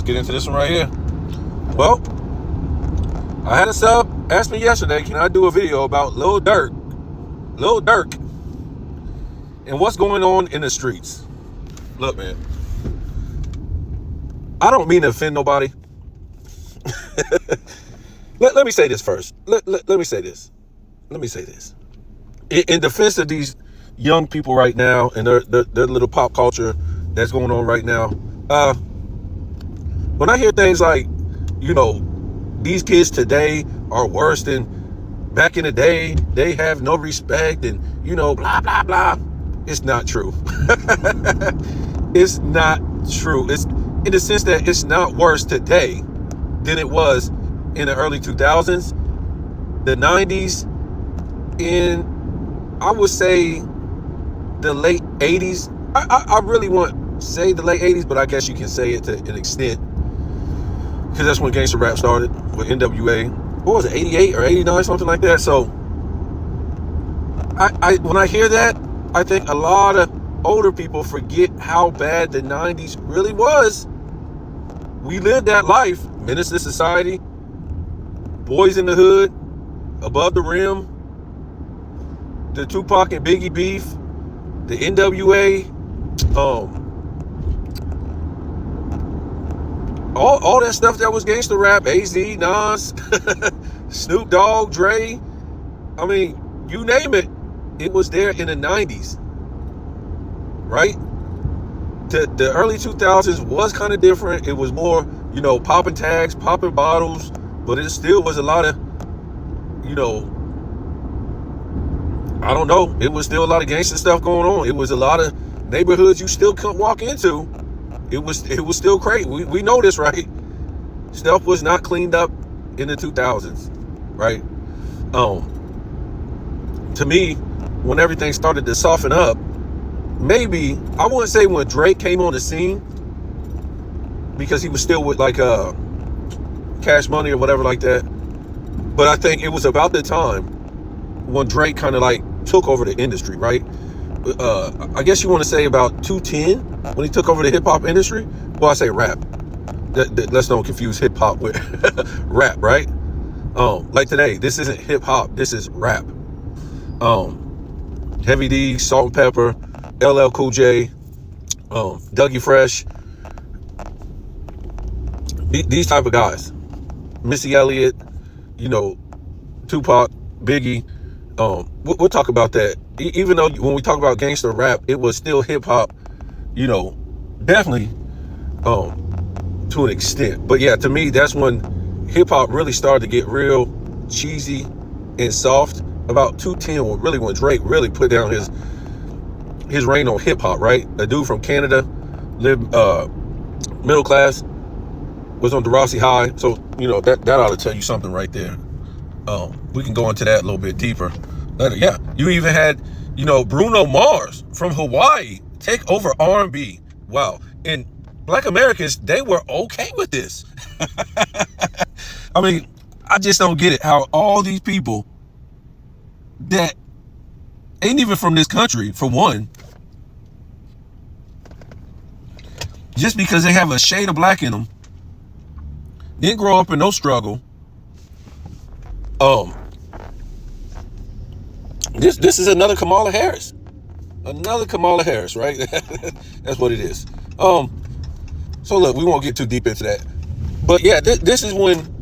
get into this one right here. Well, I had a sub ask me yesterday, can I do a video about Lil Durk, and what's going on in the streets? Look, man, I don't mean to offend nobody. Let me say this first. Let me say this. In defense of these young people right now and their little pop culture that's going on right now, when I hear things like, these kids today are worse than back in the day, they have no respect and, blah, blah, blah. It's not true. It's not true. It's in the sense that it's not worse today than it was in the early 2000s, the 90s, and I would say the late 80s. I really want to say the late 80s, but I guess you can say it to an extent, because that's when gangster rap started with NWA. What was it, 88 or 89, something like that? So when I hear that, I think a lot of older people forget how bad the 90s really was. We lived that life, menace to society, boys in the hood, above the rim, the Tupac and Biggie beef, the NWA, all that stuff that was gangster rap, AZ, Nas, Snoop Dogg, Dre. I mean, you name it, it was there in the 90s, right? The early 2000s was kind of different. It was more, popping tags, popping bottles, but it still was a lot of, I don't know. It was still a lot of gangster stuff going on. It was a lot of neighborhoods you still couldn't walk into. It was still crazy. We know this, right? Stuff was not cleaned up in the 2000s, right? To me, when everything started to soften up, maybe, I wouldn't say when Drake came on the scene, because he was still with Cash Money or whatever like that, but I think it was about the time when Drake kind of took over the industry, right? I guess you want to say about 210 when he took over the hip hop industry. Well, I say rap. Let's don't confuse hip hop with rap, right? Like today, this isn't hip hop. This is rap. Heavy D, Salt and Pepper, LL Cool J, Dougie Fresh, these type of guys, Missy Elliott, Tupac, Biggie. We'll talk about that. Even though when we talk about gangster rap, it was still hip hop, definitely to an extent. But yeah, to me, that's when hip hop really started to get real cheesy and soft. About 210, really when Drake really put down his reign on hip hop, right? A dude from Canada, lived middle class, was on Degrassi High. So that ought to tell you something right there. We can go into that a little bit deeper later. Yeah, you even had Bruno Mars from Hawaii take over R&B. Wow. And Black Americans, they were okay with this. I mean, I just don't get it how all these people that ain't even from this country, for one, just because they have a shade of black in them, didn't grow up in no struggle. This is another Kamala Harris. Another Kamala Harris, right? That's what it is. So look, we won't get too deep into that. But yeah, this is when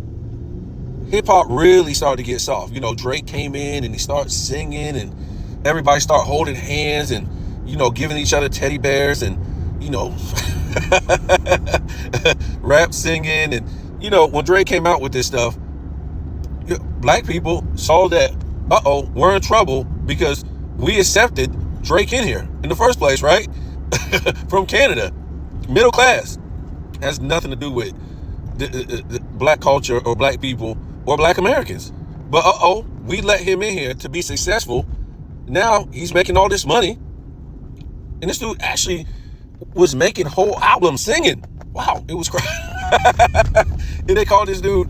hip hop really started to get soft. Drake came in and he started singing and everybody started holding hands and, giving each other teddy bears and, rap singing. And, when Drake came out with this stuff, black people saw that, we're in trouble because we accepted Drake in here in the first place, right? From Canada, middle class. Has nothing to do with the black culture or black people or black Americans. But we let him in here to be successful. Now he's making all this money. And this dude actually was making whole albums singing. Wow, it was crazy. And they called this dude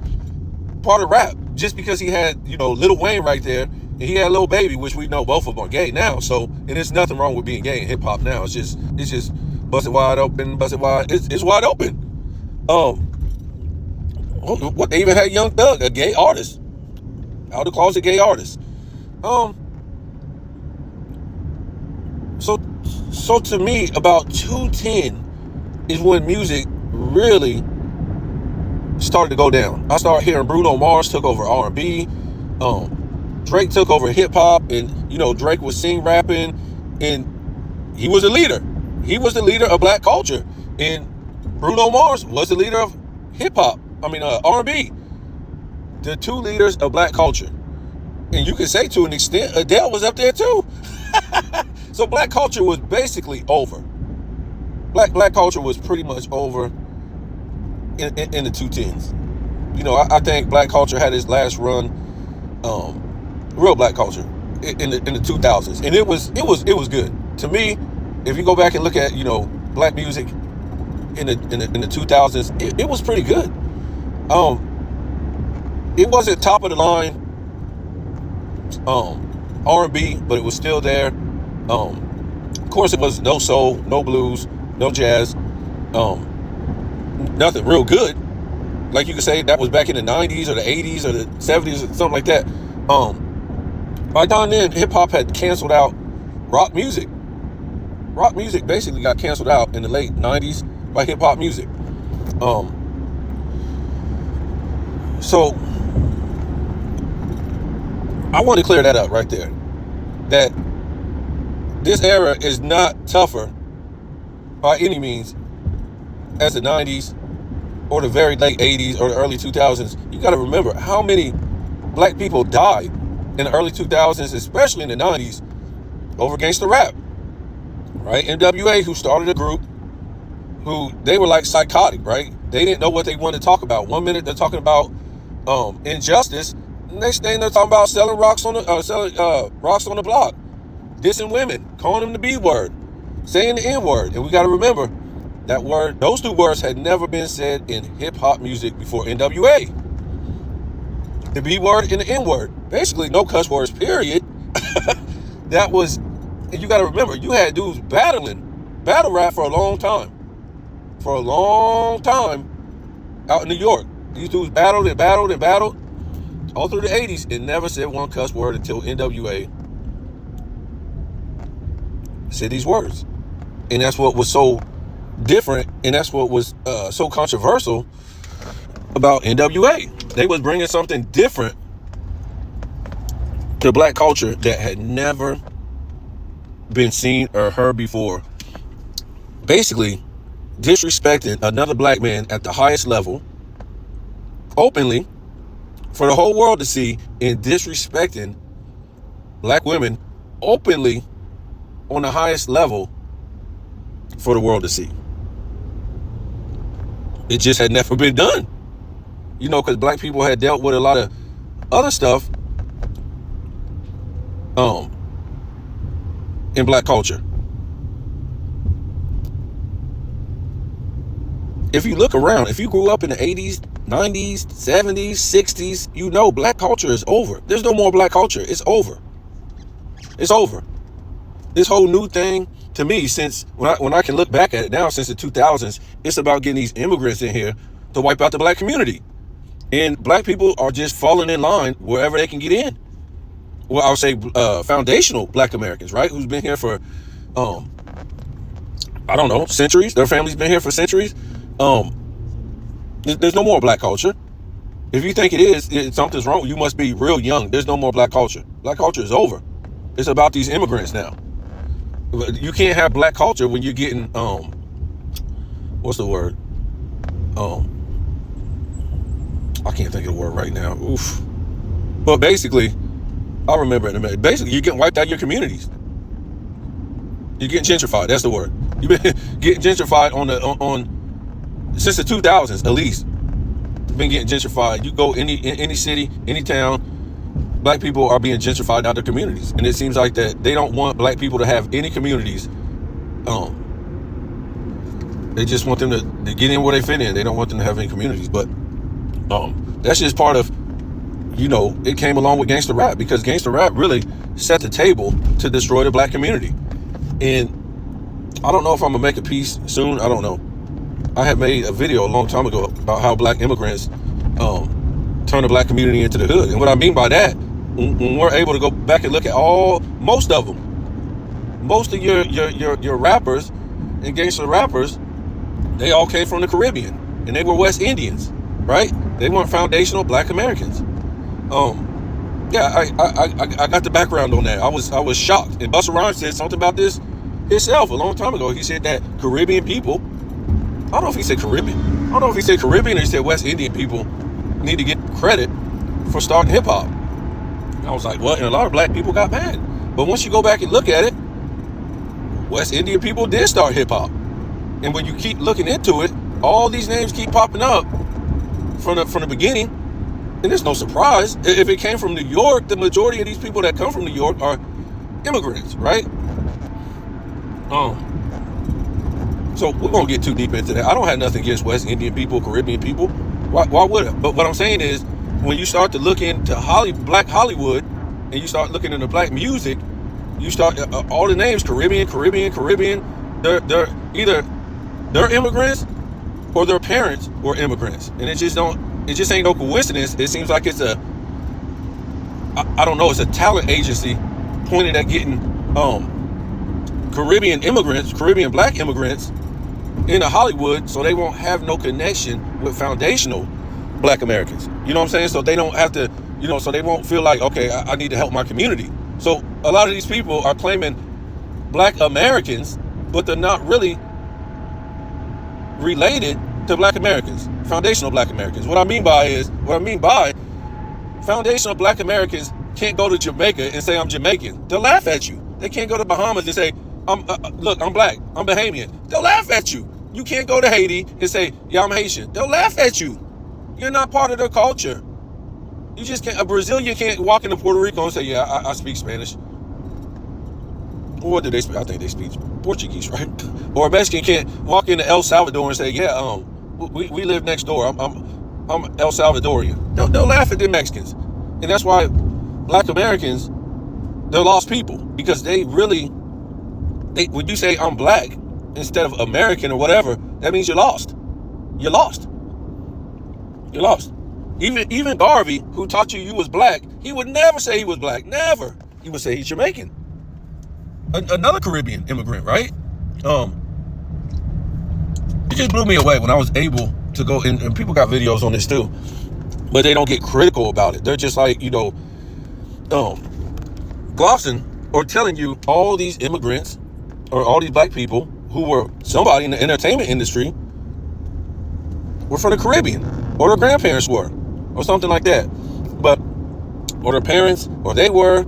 part of rap just because he had, Lil Wayne right there. And he had Lil Baby, which we know both of them are gay now. So, and there's nothing wrong with being gay in hip hop now. It's just busted wide open, busted wide. It's wide open. Um, what they even had Young Thug, a gay artist, out of closet gay artist. Um, so so to me, about 210 is when music really started to go down. I started hearing Bruno Mars took over R&B. Drake took over hip hop, and Drake was sing rapping, and he was a leader. He was the leader of black culture, and Bruno Mars was the leader of hip hop. R&B. The two leaders of black culture, and you can say to an extent Adele was up there too. So black culture was basically over. Black culture was pretty much over in the 210s. I think black culture had its last run, real black culture, in the 2000s, and it was good to me. If you go back and look at black music in the 2000s, it was pretty good. It wasn't top of the line R&B, but it was still there. Of course, it was no soul, no blues, no jazz, nothing real good. Like you could say that was back in the 90s or the 80s or the 70s or something like that. By then, hip hop had canceled out rock music. Rock music basically got canceled out in the late 90s by hip hop music. So I want to clear that up right there. That this era is not tougher by any means as the 90s or the very late 80s or the early 2000s. You got to remember how many black people died in the early 2000s, especially in the 90s, over gangsta rap. Right? NWA, who started a group, who they were like psychotic, right? They didn't know what they wanted to talk about. One minute they're talking about injustice. Next thing they're talking about selling rocks on the block, dissing women, calling them the B word, saying the N word. And we got to remember that word, those two words had never been said in hip hop music before NWA. The B word and the N word, basically no cuss words, period. That was, and you got to remember, you had dudes battle rap for a long time out in New York. These dudes battled all through the 80s and never said one cuss word until NWA said these words. And that's what was so different, and that's what was so controversial about NWA. They was bringing something different to black culture that had never been seen or heard before. Basically disrespecting another black man at the highest level openly for the whole world to see, and disrespecting black women openly on the highest level for the world to see. It just had never been done. Because black people had dealt with a lot of other stuff in black culture. If you look around, if you grew up in the 80s, 90s, 70s, 60s, black culture is over. There's no more black culture. It's over. It's over. This whole new thing, to me, since when I can look back at it now, since the 2000s, it's about getting these immigrants in here to wipe out the black community. And black people are just falling in line wherever they can get in. Well, I would say foundational black Americans, right? Who's been here for, centuries. Their family's been here for centuries. There's no more black culture. If you think it is, something's wrong. You must be real young. There's no more black culture. Black culture is over. It's about these immigrants now. You can't have black culture when you're getting what's the word? I can't think of the word right now. Oof. But basically, I remember it in a minute. Basically, you're getting wiped out of your communities. You're getting gentrified. That's the word. You've been getting gentrified on since the 2000s at least. Been getting gentrified. You go any city, any town, black people are being gentrified out of their communities, and it seems like that they don't want black people to have any communities. They just want them to get in where they fit in. They don't want them to have any communities. But that's just part of, it came along with gangster rap, because gangster rap really set the table to destroy the black community. And I don't know if I'm gonna make a piece soon. I don't know. I had made a video a long time ago about how black immigrants turn the black community into the hood. And what I mean by that, when we're able to go back and look at most of them, most of your rappers and gangster rappers, they all came from the Caribbean, and they were West Indians, right? They weren't foundational black Americans. Yeah, I got the background on that. I was shocked. And Busta Rhymes said something about this himself a long time ago. He said that Caribbean people, I don't know if he said Caribbean. I don't know if he said Caribbean or he said West Indian people need to get credit for starting hip hop. I was like, what? And a lot of black people got mad. But once you go back and look at it, West Indian people did start hip hop. And when you keep looking into it, all these names keep popping up from the beginning. And there's no surprise. If it came from New York, the majority of these people that come from New York are immigrants, right? So we won't get too deep into that. I don't have nothing against West Indian people, Caribbean people. Why would I? But what I'm saying is, when you start to look into black Hollywood, and you start looking into black music, you start all the names Caribbean. They're either immigrants or their parents were immigrants, and it just ain't no coincidence. It seems like it's a talent agency pointed at getting Caribbean black immigrants into Hollywood, so they won't have no connection with foundational black Americans. You know what I'm saying? So they don't have to, so they won't feel like, okay, I need to help my community. So a lot of these people are claiming black Americans, but they're not really related to black Americans, foundational black Americans. What I mean by foundational black Americans can't go to Jamaica and say I'm Jamaican. They'll laugh at you. They can't go to Bahamas and say, I'm black, I'm Bahamian. They'll laugh at you. You can't go to Haiti and say, yeah, I'm Haitian. They'll laugh at you. You're not part of their culture. You just can't. A Brazilian can't walk into Puerto Rico and say, yeah, I speak Spanish. Or what do they speak? I think they speak Portuguese, right? Or a Mexican can't walk into El Salvador and say, yeah, we live next door. I'm El Salvadorian. They'll laugh at the Mexicans. And that's why black Americans, they're lost people, because when you say I'm black instead of American or whatever, that means you're lost. You're lost. You're lost. Even Garvey, who taught you was black, he would never say he was black. Never. He would say he's Jamaican. Another Caribbean immigrant, right? It just blew me away when I was able to go in, and people got videos on this too, but they don't get critical about it. They're just like, glossing or telling you all these immigrants or all these black people who were somebody in the entertainment industry were from the Caribbean, or their grandparents were, or something like that. Or their parents, or they were.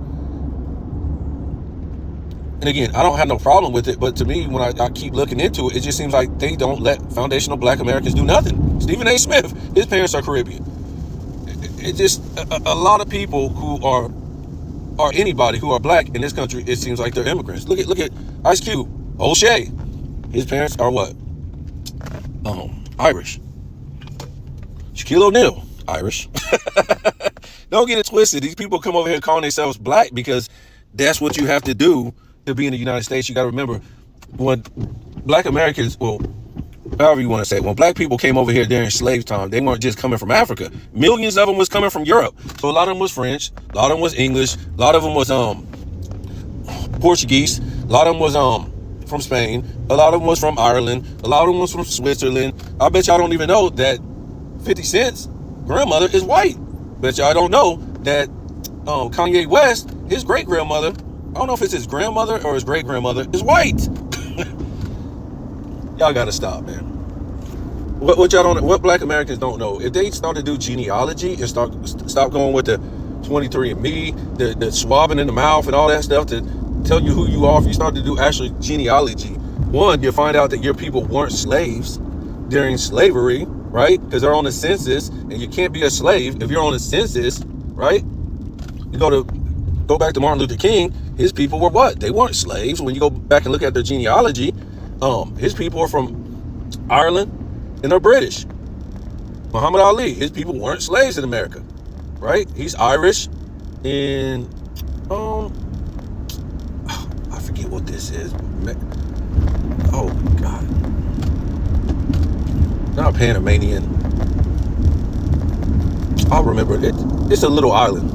And again, I don't have no problem with it, but to me, when I keep looking into it, it just seems like they don't let foundational black Americans do nothing. Stephen A. Smith, his parents are Caribbean. It just, a lot of people who are anybody who are black in this country, it seems like they're immigrants. Look at Ice Cube, O'Shea. His parents are what? Irish. Shaquille O'Neal, Irish. Don't get it twisted. These people come over here calling themselves black because that's what you have to do to be in the United States. You got to remember, when black Americans, well, however you want to say it, when black people came over here during slave time, they weren't just coming from Africa. Millions of them was coming from Europe. So a lot of them was French, a lot of them was English, a lot of them was Portuguese, a lot of them was from Spain, a lot of them was from Ireland, a lot of them was from Switzerland. I bet y'all don't even know that 50 Cent's grandmother is white. Bet y'all don't know that Kanye West, his great-grandmother, I don't know if it's his grandmother or his great-grandmother, is white. Y'all gotta stop, man. What y'all don't, what black Americans don't know, if they start to do genealogy and stop going with the 23andMe, the swabbing in the mouth and all that stuff to tell you who you are, if you start to do actually genealogy, one, you'll find out that your people weren't slaves during slavery, right? Because they're on the census, and you can't be a slave if you're on the census, right? You go back to Martin Luther King, his people were what? They weren't slaves. When you go back and look at their genealogy, his people are from Ireland and they're British. Muhammad Ali, his people weren't slaves in America, right? He's Irish, and I forget what this is. Oh God, not Panamanian. I'll remember it. It's a little island.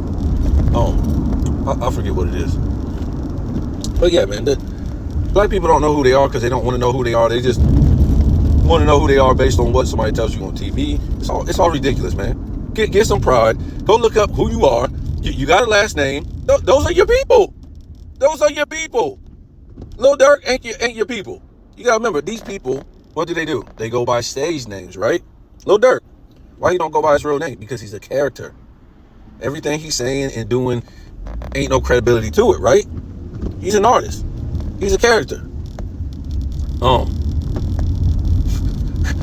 I forget what it is. But yeah, man, black people don't know who they are because they don't want to know who they are. They just want to know who they are based on what somebody tells you on TV. It's all ridiculous, man. Get some pride. Go look up who you are. You got a last name. Those are your people. Those are your people. Lil Durk ain't your people. You gotta remember, these people, what do? They go by stage names, right? Lil Durk. Why he don't go by his real name? Because he's a character. Everything he's saying and doing ain't no credibility to it, right? He's an artist. He's a character.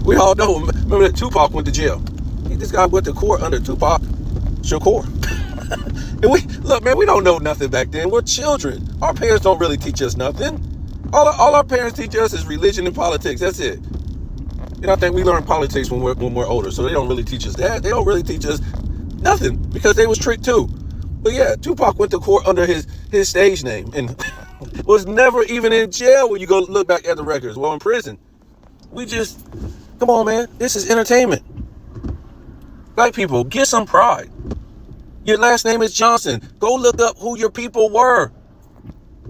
We all know. Remember that Tupac went to jail. This guy went to court under Tupac Shakur. And look, man, we don't know nothing back then. We're children. Our parents don't really teach us nothing. All our parents teach us is religion and politics. That's it. And I think we learn politics when we're older, so they don't really teach us that. They don't really teach us nothing because they was tricked too. But yeah, Tupac went to court under his stage name and was never even in jail when you go look back at the records. Well, in prison. Come on, man. This is entertainment. Black people, get some pride. Your last name is Johnson. Go look up who your people were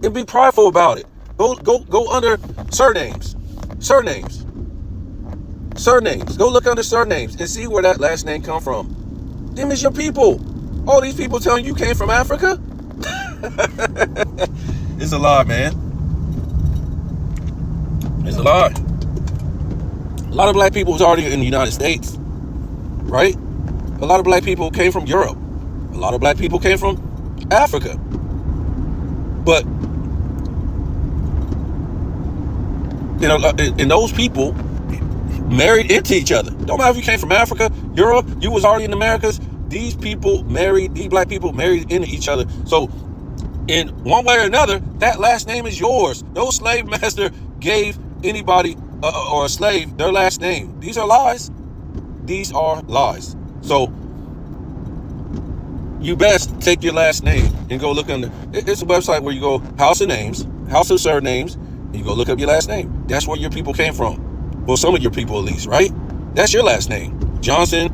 and be prideful about it. Go under surnames. Surnames. Go look under surnames and see where that last name come from. Them is your people. All these people telling you came from Africa? It's a lie, man. It's a lie. A lot of black people was already in the United States, right? A lot of black people came from Europe. A lot of black people came from Africa. But, you know, and those people married into each other. Don't matter if you came from Africa, Europe, you was already in the Americas. These black people married into each other. So, in one way or another, that last name is yours. No slave master gave anybody or a slave their last name. These are lies. These are lies. So, you best take your last name and go look under. It's a website where you go house of names, house of surnames, and you go look up your last name. That's where your people came from. Well, some of your people at least, right? That's your last name. Johnson,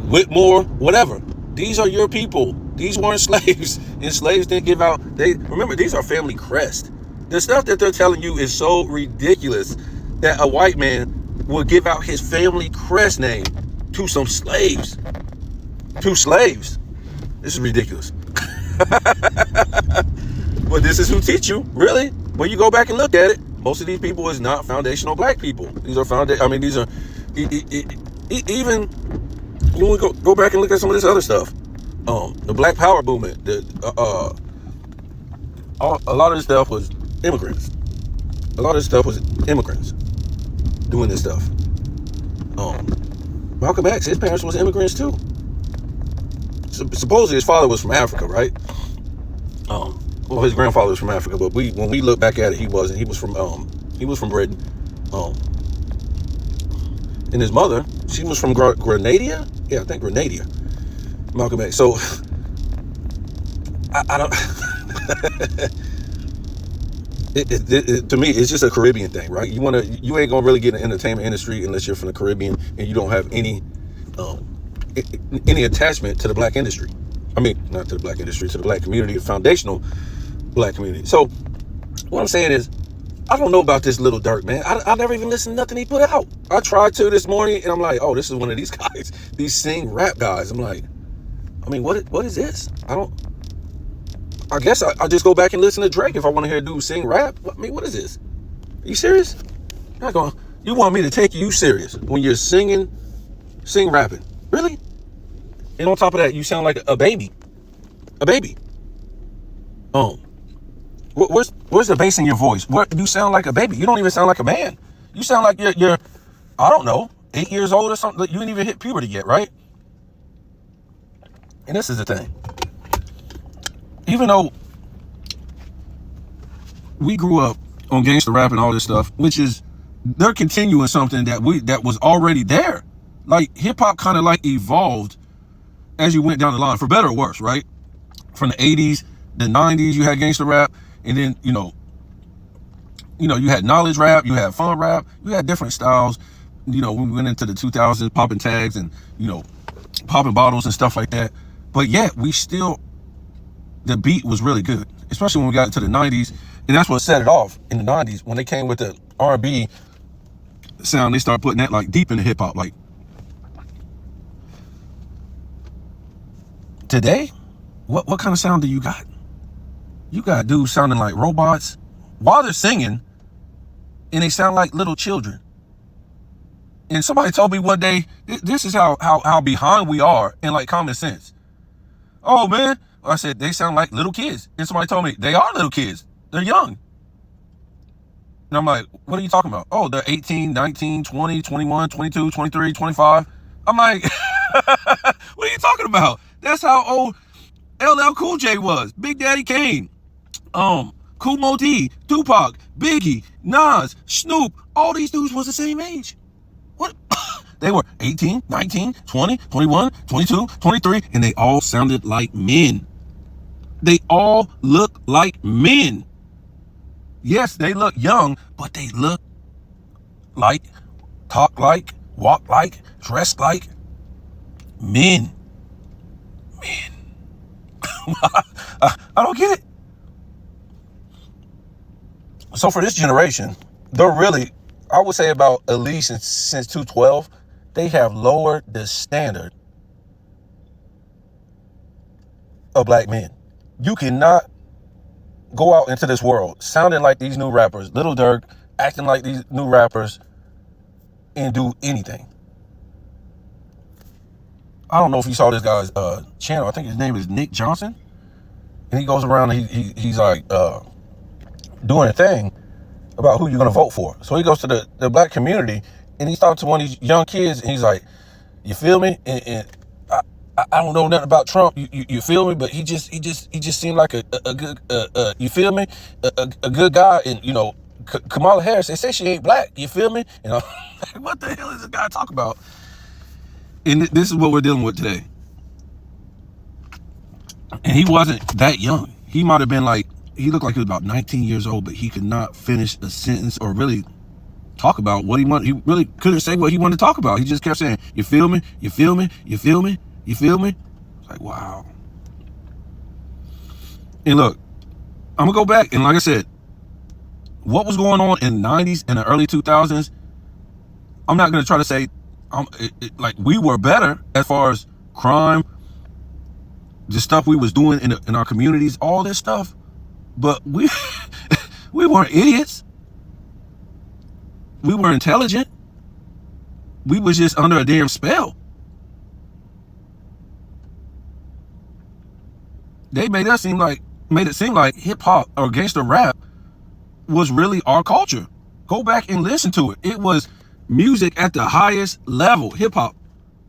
Whitmore, whatever. These are your people. These weren't slaves, and slaves didn't give out. Remember, these are family crests. The stuff that they're telling you is so ridiculous that a white man will give out his family crest name to some slaves. To slaves. This is ridiculous. But this is who teach you, really. When you go back and look at it, most of these people is not foundational black people. These are even when we go back and look at some of this other stuff, the Black Power movement, a lot of this stuff was immigrants. A lot of this stuff was immigrants doing this stuff. Malcolm X, his parents was immigrants too. Supposedly his father was from Africa, right? Well, his grandfather was from Africa, but when we look back at it, he wasn't. He was from Britain. And his mother, she was from Grenada. Yeah, I think Grenada. Malcolm X. So I don't. To me, it's just a Caribbean thing, right? You ain't gonna really get in the entertainment industry unless you're from the Caribbean and you don't have any attachment to the black industry. I mean, not to the black industry, to the black community, the foundational black community. So what I'm saying is, I don't know about this Lil Durk, man. I never even listened to nothing he put out. I tried to this morning, and I'm like, oh, this is one of these guys, these sing rap guys. I'm like, I mean, what is this? I guess I just go back and listen to Drake if I want to hear a dude sing rap. I mean, what is this? Are you serious? You want me to take you serious when you're sing rapping? Really? And on top of that, you sound like a baby. A baby. Where's the bass in your voice? You sound like a baby. You don't even sound like a man. You sound like you're I don't know, 8 years old or something. You ain't even hit puberty yet, right? And this is the thing. Even though we grew up on gangster rap and all this stuff, which is, they're continuing something that was already there. Like, hip hop kind of like evolved as you went down the line, for better or worse, right? From the 80s, the 90s, you had gangster rap, and then, You know, you had knowledge rap, you had fun rap, you had different styles. You know, when we went into the 2000s, popping tags and, you know, popping bottles and stuff like that. But yet, we still, the beat was really good, especially when we got into the 90s. And that's what set it off in the 90s. When they came with the R&B sound, they started putting that like deep into hip hop. Like today, what kind of sound do you got? You got dudes sounding like robots while they're singing, and they sound like little children. And somebody told me one day, this is how behind we are in like common sense. Oh man, I said, they sound like little kids. And somebody told me, they are little kids. They're young. And I'm like, what are you talking about? Oh, they're 18, 19, 20, 21, 22, 23, 25. I'm like, what are you talking about? That's how old LL Cool J was. Big Daddy Kane. Kool Moe Dee, Tupac, Biggie, Nas, Snoop. All these dudes was the same age. What? They were 18, 19, 20, 21, 22, 23, and they all sounded like men. They all look like men. Yes, they look young, but they look like, talk like, walk like, dress like men. Men. I don't get it. So for this generation, they're really, I would say about at least since 2012, they have lowered the standard of black men. You cannot go out into this world sounding like these new rappers, Lil Durk, acting like these new rappers, and do anything. I don't know if you saw this guy's channel. I think his name is Nick Johnson. And he goes around and he's like doing a thing about who you're going to vote for. So he goes to the black community and he's talking to one of these young kids and he's like, you feel me? And I don't know nothing about Trump. You feel me? But he just seemed like a good, you feel me? A good guy. And, you know, Kamala Harris, they say she ain't black. You feel me? You know, what the hell is this guy talking about? And this is what we're dealing with today. And he wasn't that young. He might have been like, he looked like he was about 19 years old, but he could not finish a sentence or really talk about what he wanted. He really couldn't say what he wanted to talk about. He just kept saying, you feel me? You feel me? You feel me? You feel me? It's like, wow. And look, I'm going to go back. And like I said, what was going on in the 90s and the early 2000s, I'm not going to try to say, like we were better as far as crime, the stuff we was doing in our communities, all this stuff. But we weren't idiots. We were intelligent. We was just under a damn spell. They made it seem like hip hop or gangster rap was really our culture. Go back and listen to it. It was music at the highest level, hip hop.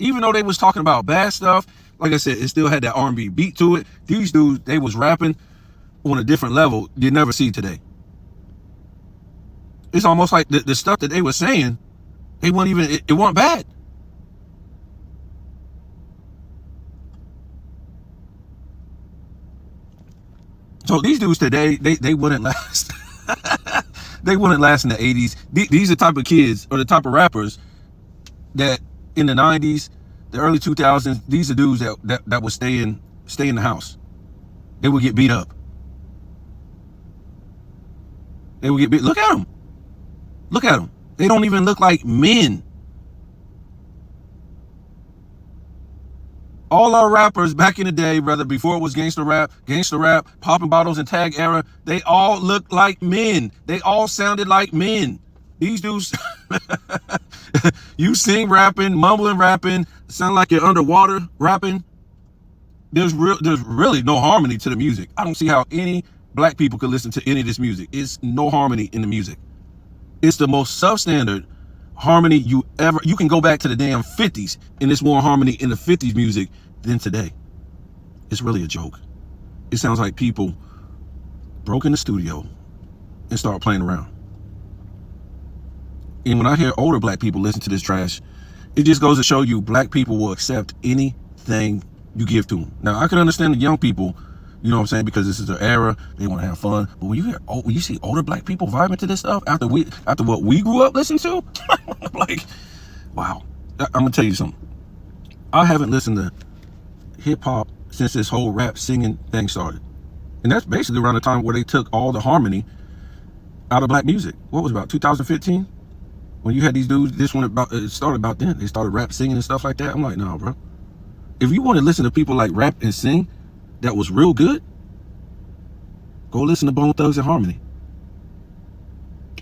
Even though they was talking about bad stuff, like I said, it still had that R&B beat to it. These dudes, they was rapping on a different level you never see today. It's almost like the stuff that they were saying, they weren't even, it wasn't bad. So these dudes today, they wouldn't last. They wouldn't last in the 80s. These are the type of kids or the type of rappers that in the 90s, the early 2000s, these are dudes that would stay in the house. They would get beat up. They would get beat. Look at them. Look at them. They don't even look like men. All our rappers back in the day, whether before it was gangster rap, popping bottles and tag era, they all looked like men. They all sounded like men. These dudes, you sing rapping, mumbling rapping, sound like you're underwater rapping. There's really no harmony to the music. I don't see how any black people could listen to any of this music. It's no harmony in the music. It's the most substandard harmony you can go back to the damn 50s and there's more harmony in the 50s music than today. It's really a joke. It sounds like people broke in the studio and started playing around. And when I hear older black people listen to this trash, it just goes to show you black people will accept anything you give to them. Now, I can understand the young people You know what I'm saying? Because this is their era, they want to have fun. But when you see older black people vibing to this stuff after what we grew up listening to, like, wow. I'm gonna tell you something. I haven't listened to hip hop since this whole rap singing thing started, and that's basically around the time where they took all the harmony out of black music. What was it, about 2015? When you had these dudes, it started about then. They started rap singing and stuff like that. I'm like, nah, bro. If you want to listen to people like rap and sing that was real good, go listen to Bone Thugs and Harmony.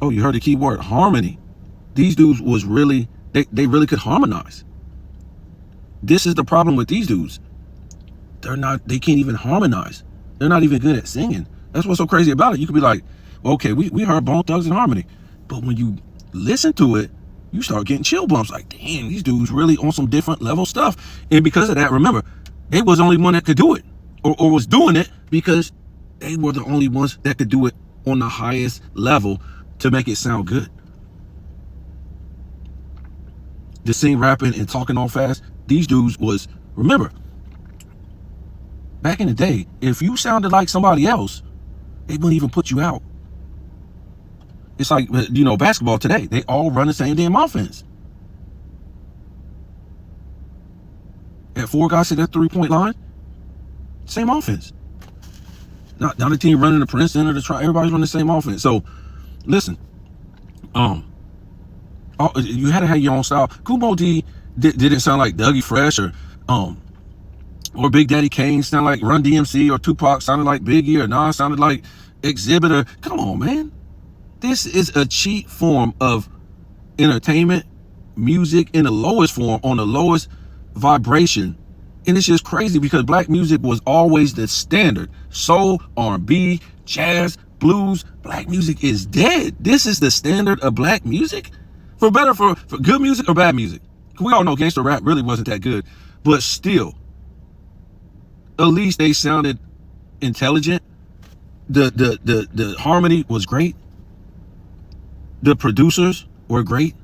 Oh, you heard the key word, harmony. These dudes was really, they really could harmonize. This is the problem with these dudes. They can't even harmonize. They're not even good at singing. That's what's so crazy about it. You could be like, well, okay, we heard Bone Thugs and Harmony. But when you listen to it, you start getting chill bumps. Like, damn, these dudes really on some different level stuff. And because of that, remember, they was the only one that could do it, or was doing it, because they were the only ones that could do it on the highest level to make it sound good. To sing, rapping, and talking all fast, these dudes was, remember, back in the day, if you sounded like somebody else, they wouldn't even put you out. It's like, you know, basketball today. They all run the same damn offense. At 4 guys at that 3-point line, same offense. Now the team running the Princeton or the try, everybody's running the same offense. So, listen, you had to have your own style. Kumo D didn't sound like Dougie Fresh or Big Daddy Kane. Sounded like Run DMC, or Tupac sounded like Biggie, or Nas sounded like Exhibitor. Come on, man. This is a cheap form of entertainment, music in the lowest form, on the lowest vibration. And it's just crazy because black music was always the standard. Soul, R&B, jazz, blues. Black music is dead. This is the standard of black music. For good music or bad music. We all know gangster rap really wasn't that good. But still, at least they sounded intelligent. The harmony was great. The producers were great.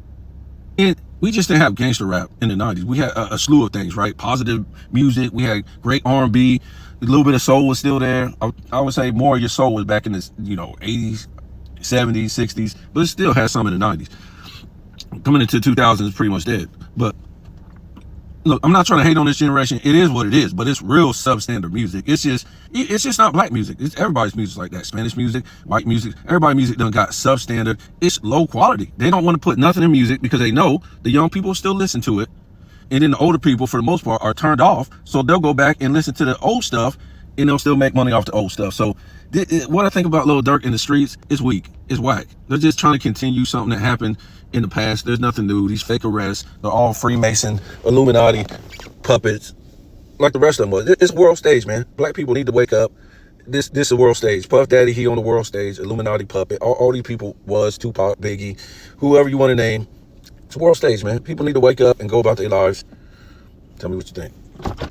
And we just didn't have gangster rap in the 90s. We had a slew of things, right? Positive music. We had great R&B. A little bit of soul was still there. I would say more of your soul was back in the 80s, 70s, 60s. But it still had some in the 90s. Coming into 2000 is pretty much dead. But look, I'm not trying to hate on this generation. It is what it is, but it's real substandard music. It's just not black music. It's everybody's music like that. Spanish music, white music, everybody's music done got substandard. It's low quality. They don't want to put nothing in music because they know the young people still listen to it. And then the older people, for the most part, are turned off. So they'll go back and listen to the old stuff, and they'll still make money off the old stuff. So what I think about Lil Durk in the streets is weak. It's whack. They're just trying to continue something that happened in the past. There's nothing new. These fake arrests, they're all Freemason, Illuminati puppets, like the rest of them was. It's world stage, man. Black people need to wake up. This is a world stage. Puff Daddy, he on the world stage. Illuminati puppet. All these people was Tupac, Biggie, whoever you want to name. It's a world stage, man. People need to wake up and go about their lives. Tell me what you think.